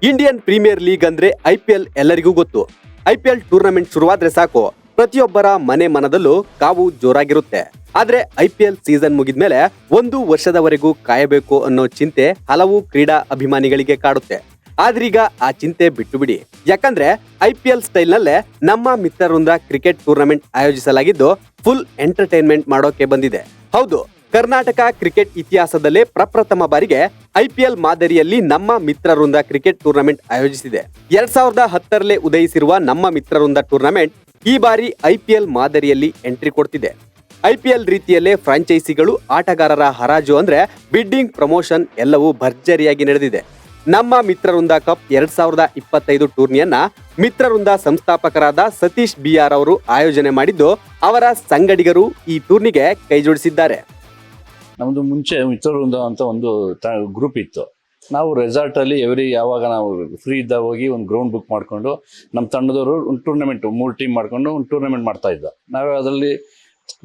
Indian premier league ಅಂದ್ರೆ IPL ಎಲ್ಲರಿಗೂ ಗೊತ್ತು. IPL ಟೂರ್ನಮೆಂಟ್ ಶುರುವಾದ್ರೆ ಸಾಕು, ಪ್ರತಿಯೊಬ್ಬರ ಮನೆ ಮನದಲ್ಲೂ ಕಾವು ಜೋರಾಗಿರುತ್ತೆ. ಆದ್ರೆ IPL ಸೀಸನ್ ಮುಗಿದ್ಮೇಲೆ 1 ವರ್ಷದವರೆಗೂ ಕಾಯಬೇಕು ಅನ್ನೋ ಚಿಂತೆ ಹಲವು ಕ್ರೀಡಾ ಅಭಿಮಾನಿಗಳಿಗೆ ಕಾಡುತ್ತೆ. ಆದ್ರೀಗ ಆ ಚಿಂತೆ ಬಿಟ್ಟು ಬಿಡಿ, ಯಾಕಂದ್ರೆ IPL ಸ್ಟೈಲ್ ನಲ್ಲೇ ನಮ್ಮ ಮಿತ್ರವೃಂದ ಕ್ರಿಕೆಟ್ ಟೂರ್ನಮೆಂಟ್ ಆಯೋಜಿಸಲಾಗಿದ್ದು ಫುಲ್ ಎಂಟರ್ಟೈನ್ಮೆಂಟ್ ಮಾಡೋಕೆ ಬಂದಿದೆ. ಹೌದು, ಕರ್ನಾಟಕ ಕ್ರಿಕೆಟ್ ಇತಿಹಾಸದಲ್ಲೇ ಪ್ರಪ್ರಥಮ ಬಾರಿಗೆ IPL ಮಾದರಿಯಲ್ಲಿ ನಮ್ಮ ಮಿತ್ರವೃಂದ ಕ್ರಿಕೆಟ್ ಟೂರ್ನಮೆಂಟ್ ಆಯೋಜಿಸಿದೆ. 2010ರಲ್ಲೇ ಉದಯಿಸಿರುವ ನಮ್ಮ ಮಿತ್ರವೃಂದ ಟೂರ್ನಮೆಂಟ್ ಈ ಬಾರಿ IPL ಮಾದರಿಯಲ್ಲಿ ಎಂಟ್ರಿ ಕೊಡ್ತಿದೆ. IPL ರೀತಿಯಲ್ಲೇ ಫ್ರಾಂಚೈಸಿಗಳು, ಆಟಗಾರರ ಹರಾಜು ಅಂದ್ರೆ ಬಿಡ್ಡಿಂಗ್, ಪ್ರಮೋಷನ್ ಎಲ್ಲವೂ ಭರ್ಜರಿಯಾಗಿ ನಡೆದಿದೆ. ನಮ್ಮ ಮಿತ್ರವೃಂದ ಕಪ್ 2025 ಟೂರ್ನಿಯನ್ನ ಮಿತ್ರವೃಂದ ಸಂಸ್ಥಾಪಕರಾದ ಸತೀಶ್ BR ಅವರು ಆಯೋಜನೆ ಮಾಡಿದ್ದು, ಅವರ ಸಂಗಡಿಗರು ಈ ಟೂರ್ನಿಗೆ ಕೈಜೋಡಿಸಿದ್ದಾರೆ. ನಮ್ದು ಮುಂಚೆ ಮಿತ್ರವೃಂದ ಅಂತ ಒಂದು ಗ್ರೂಪ್ ಇತ್ತು. ನಾವು ರೆಸಾರ್ಟ್ ಅಲ್ಲಿ ಯಾವಾಗ ನಾವು ಫ್ರೀ ಇದ್ದಾಗ ಹೋಗಿ ಒಂದು ಗ್ರೌಂಡ್ ಬುಕ್ ಮಾಡ್ಕೊಂಡು ನಮ್ಮ ತಂಡದವರು ಒಂದು ಟೂರ್ನಮೆಂಟ್ 3 ಟೀಮ್ ಮಾಡ್ಕೊಂಡು ಒಂದು ಟೂರ್ನಮೆಂಟ್ ಮಾಡ್ತಾ ಇದ್ದ. ನಾವೇ ಅದರಲ್ಲಿ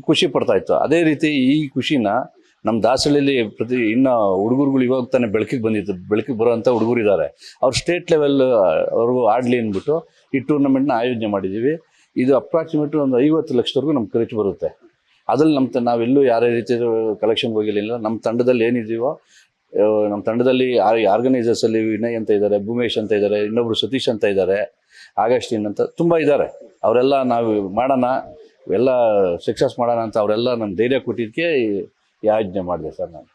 ಖುಷಿ ಪಡ್ತಾ ಇತ್ತು. ಅದೇ ರೀತಿ ಈ ಖುಷಿನ ನಮ್ಮ ದಾಸಹಳ್ಳಿಯಲ್ಲಿ ಇನ್ನು ಹುಡುಗರುಗಳು ಇವಾಗ ತಾನೇ ಬೆಳಕಿಗೆ ಬರೋಂಥ ಹುಡುಗರು ಇದ್ದಾರೆ. ಅವ್ರು ಸ್ಟೇಟ್ ಲೆವೆಲ್ ಅವ್ರಿಗೂ ಆಡಲಿ ಅಂದ್ಬಿಟ್ಟು ಈ ಟೂರ್ನಮೆಂಟ್ನ ಆಯೋಜನೆ ಮಾಡಿದ್ದೀವಿ. ಇದು ಅಪ್ರಾಕ್ಸಿಮೇಟ್ ಒಂದು 50 ಲಕ್ಷದವರೆಗೂ ನಮ್ಗೆ ಖರ್ಚು ಬರುತ್ತೆ. ಅದ್ರಲ್ಲಿ ನಾವೆಲ್ಲೂ ಯಾರೇ ರೀತಿ ಕಲೆಕ್ಷನ್ಗೆ ಹೋಗಿರಲಿಲ್ಲ. ನಮ್ಮ ತಂಡದಲ್ಲಿ ಏನಿದ್ದೀವೋ, ನಮ್ಮ ತಂಡದಲ್ಲಿ ಆರ್ಗನೈಸರ್ಸ್ ಅಲ್ಲಿ ವಿನಯ್ ಅಂತ ಇದ್ದಾರೆ, ಭೂಮೇಶ್ ಅಂತ ಇದ್ದಾರೆ, ಇನ್ನೊಬ್ರು ಸತೀಶ್ ಅಂತ ಇದ್ದಾರೆ, ಆಗಸ್ಟಿನ್ ಅಂತ ತುಂಬ ಇದ್ದಾರೆ. ಅವರೆಲ್ಲ ನಾವು ಮಾಡೋಣ, ಎಲ್ಲ ಸಕ್ಸಸ್ ಮಾಡೋಣ ಅಂತ ಅವರೆಲ್ಲ ನಮ್ಮ ಧೈರ್ಯ ಕೊಟ್ಟಿದ್ದಕ್ಕೆ ಯೋಜನೆ ಮಾಡಿದೆ ಸರ್. ನಾನು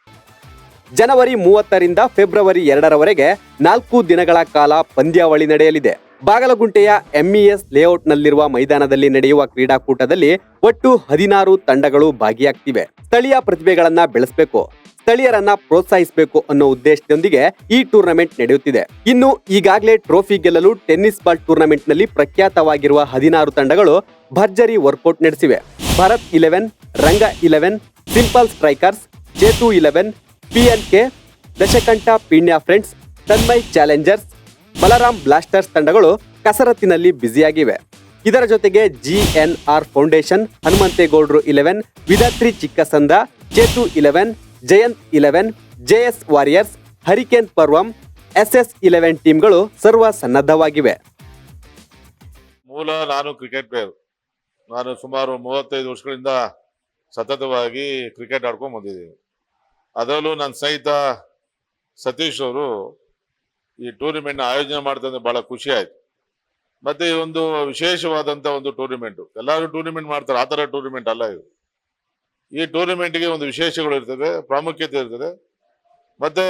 ಜನವರಿ 30ರಿಂದ ಫೆಬ್ರವರಿ 2ರವರೆಗೆ 4 ದಿನಗಳ ಕಾಲ ಪಂದ್ಯಾವಳಿ ನಡೆಯಲಿದೆ. ಬಾಗಲಗುಂಟೆಯ MES ಲೇಔಟ್ನಲ್ಲಿರುವ ಮೈದಾನದಲ್ಲಿ ನಡೆಯುವ ಕ್ರೀಡಾಕೂಟದಲ್ಲಿ ಒಟ್ಟು 16 ತಂಡಗಳು ಭಾಗಿಯಾಗ್ತಿವೆ. ಸ್ಥಳೀಯ ಪ್ರತಿಭೆಗಳನ್ನ ಬೆಳೆಸಬೇಕು, ಸ್ಥಳೀಯರನ್ನ ಪ್ರೋತ್ಸಾಹಿಸಬೇಕು ಅನ್ನೋ ಉದ್ದೇಶದೊಂದಿಗೆ ಈ ಟೂರ್ನಮೆಂಟ್ ನಡೆಯುತ್ತಿದೆ. ಇನ್ನು ಈಗಾಗಲೇ ಟ್ರೋಫಿ ಗೆಲ್ಲಲು ಟೆನ್ನಿಸ್ ಬಾಲ್ ಟೂರ್ನಮೆಂಟ್ ನಲ್ಲಿ ಪ್ರಖ್ಯಾತವಾಗಿರುವ 16 ತಂಡಗಳು ಭರ್ಜರಿ ವರ್ಕೌಟ್ ನಡೆಸಿವೆ. Bharat 11, Ranga 11, simple strikers, Chetu 11, PNK, Dashakantha Peenya friends, Tanmay challengers, Balaram blasters ತಂಡಗಳು ಕಸರತ್ತಿನಲ್ಲಿ ಬ್ಯುಸಿಯಾಗಿವೆ. ಇದರ ಜೊತೆಗೆ GNR ಫೌಂಡೇಶನ್, ಹನುಮಂತೇಗೌಡರು 11, Vidhatri Chikkasanda, Chetu 11, Jayant 11, JS warriors, hurricane ಪರ್ವಂ, SS 11 ಟೀಮ್ಗಳು ಸರ್ವ ಸನ್ನದ್ಧವಾಗಿವೆ. ಮೂಲ ನಾನು ಕ್ರಿಕೆಟ್ ಪ್ಲೇಯರ್. ನಾನು ಸುಮಾರು 35 ವರ್ಷಗಳಿಂದ ಸತತವಾಗಿ ಕ್ರಿಕೆಟ್ ಆಡ್ಕೊಂಡು ಬಂದಿದ್ದೀನಿ. ಅದರಲ್ಲೂ ನನ್ನ ಸ್ನೇಹಿತ ಸತೀಶ್ ಅವರು ಈ ಟೂರ್ನಿಮೆಂಟ್ನ ಆಯೋಜನೆ ಮಾಡ್ತಂದ್ರೆ ಭಾಳ ಖುಷಿ ಆಯ್ತು. ಮತ್ತೆ ಈ ಒಂದು ವಿಶೇಷವಾದಂಥ ಒಂದು ಟೂರ್ನಿಮೆಂಟು, ಎಲ್ಲರೂ ಟೂರ್ನಿಮೆಂಟ್ ಮಾಡ್ತಾರೆ, ಆ ಥರ ಟೂರ್ನಿಮೆಂಟ್ ಅಲ್ಲ ಇದು. ಈ ಟೂರ್ನಿಮೆಂಟ್ಗೆ ಒಂದು ವಿಶೇಷಗಳು ಇರ್ತದೆ, ಪ್ರಾಮುಖ್ಯತೆ ಇರ್ತದೆ. ಮತ್ತೆ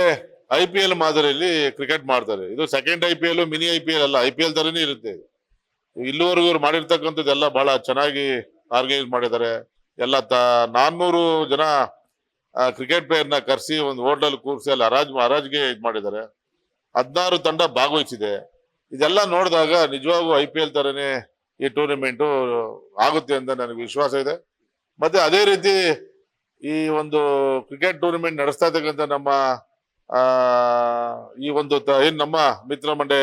IPL ಮಾದರಿಯಲ್ಲಿ ಕ್ರಿಕೆಟ್ ಮಾಡ್ತಾರೆ. ಇದು ಸೆಕೆಂಡ್ IPL, ಮಿನಿ IPL ಅಲ್ಲ, IPL ಥರನೇ ಇರುತ್ತೆ. ಇಲ್ಲಿವರೆಗೂ ಇವ್ರು ಮಾಡಿರ್ತಕ್ಕಂಥದ್ದೆಲ್ಲ ಭಾಳ ಚೆನ್ನಾಗಿ ಆರ್ಗನೈಸ್ ಮಾಡಿದ್ದಾರೆ. ಎಲ್ಲ 400 ಜನ ಕ್ರಿಕೆಟ್ ಪ್ಲೇಯರ್ನ ಕರೆಸಿ ಒಂದು ಹೋಟೆಲ್ ಕೂರಿಸಿ ಅಲ್ಲಿ ಹರಾಜ್ಗೆ ಇದು ಮಾಡಿದ್ದಾರೆ. 16 ತಂಡ ಭಾಗವಹಿಸಿದೆ. ಇದೆಲ್ಲ ನೋಡಿದಾಗ ನಿಜವಾಗೂ IPL ಥರನೇ ಈ ಟೂರ್ನಿಮೆಂಟು ಆಗುತ್ತೆ ಅಂತ ನನಗೆ ವಿಶ್ವಾಸ ಇದೆ. ಮತ್ತೆ ಅದೇ ರೀತಿ ಈ ಒಂದು ಕ್ರಿಕೆಟ್ ಟೂರ್ನಿಮೆಂಟ್ ನಡೆಸ್ತಾ ಇರ್ತಕ್ಕಂಥ ನಮ್ಮ ಈ ಒಂದು ಏನು ನಮ್ಮ ಮಿತ್ರ ಮಂಡಳಿ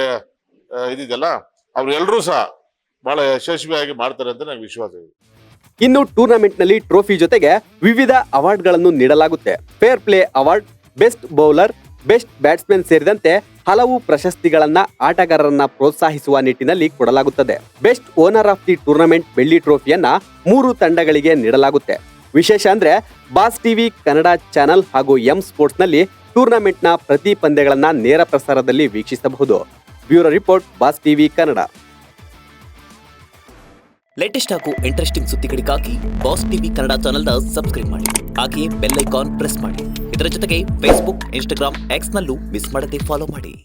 ಇದಿದೆಯಲ್ಲ, ಅವ್ರು ಎಲ್ಲರೂ ಸಹ ಬಹಳ ಯಶಸ್ವಿಯಾಗಿ ಮಾಡ್ತಾರೆ ಅಂತ ನನಗೆ ವಿಶ್ವಾಸ ಇದೆ. ಇನ್ನು ಟೂರ್ನಮೆಂಟ್ ನಲ್ಲಿ ಟ್ರೋಫಿ ಜೊತೆಗೆ ವಿವಿಧ ಅವಾರ್ಡ್ಗಳನ್ನು ನೀಡಲಾಗುತ್ತೆ. Fair play award, best bowler, best batsman ಸೇರಿದಂತೆ ಹಲವು ಪ್ರಶಸ್ತಿಗಳನ್ನ ಆಟಗಾರರನ್ನ ಪ್ರೋತ್ಸಾಹಿಸುವ ನಿಟ್ಟಿನಲ್ಲಿ ಕೊಡಲಾಗುತ್ತದೆ. Best owner of the tournament ಬೆಳ್ಳಿ ಟ್ರೋಫಿಯನ್ನ 3 ತಂಡಗಳಿಗೆ ನೀಡಲಾಗುತ್ತೆ. ವಿಶೇಷ ಅಂದ್ರೆ ಬಾಸ್ ಟಿವಿ ಕನ್ನಡ ಚಾನೆಲ್ ಹಾಗೂ M ಸ್ಪೋರ್ಟ್ಸ್ ನಲ್ಲಿ ಟೂರ್ನಮೆಂಟ್ ನ ಪ್ರತಿ ಪಂದ್ಯಗಳನ್ನ ನೇರ ಪ್ರಸಾರದಲ್ಲಿ ವೀಕ್ಷಿಸಬಹುದು. Bureau report, boss TV Kannada. Latest ಹಾಗೂ ಇಂಟ್ರೆಸ್ಟಿಂಗ್ ಸುದ್ದಿಗಳಿಗಾಗಿ ಬಾಸ್ ಟಿವಿ ಕನ್ನಡ ಚಾನೆಲ್ನ ಸಬ್ಸ್ಕ್ರೈಬ್ ಮಾಡಿ. ಹಾಗೆಯೇ ಬೆಲ್ ಐಕಾನ್ ಪ್ರೆಸ್ ಮಾಡಿ. ಇದರ ಜೊತೆಗೆ Facebook, Instagram, X ನಲ್ಲೂ ಮಿಸ್ ಮಾಡದೆ ಫಾಲೋ ಮಾಡಿ.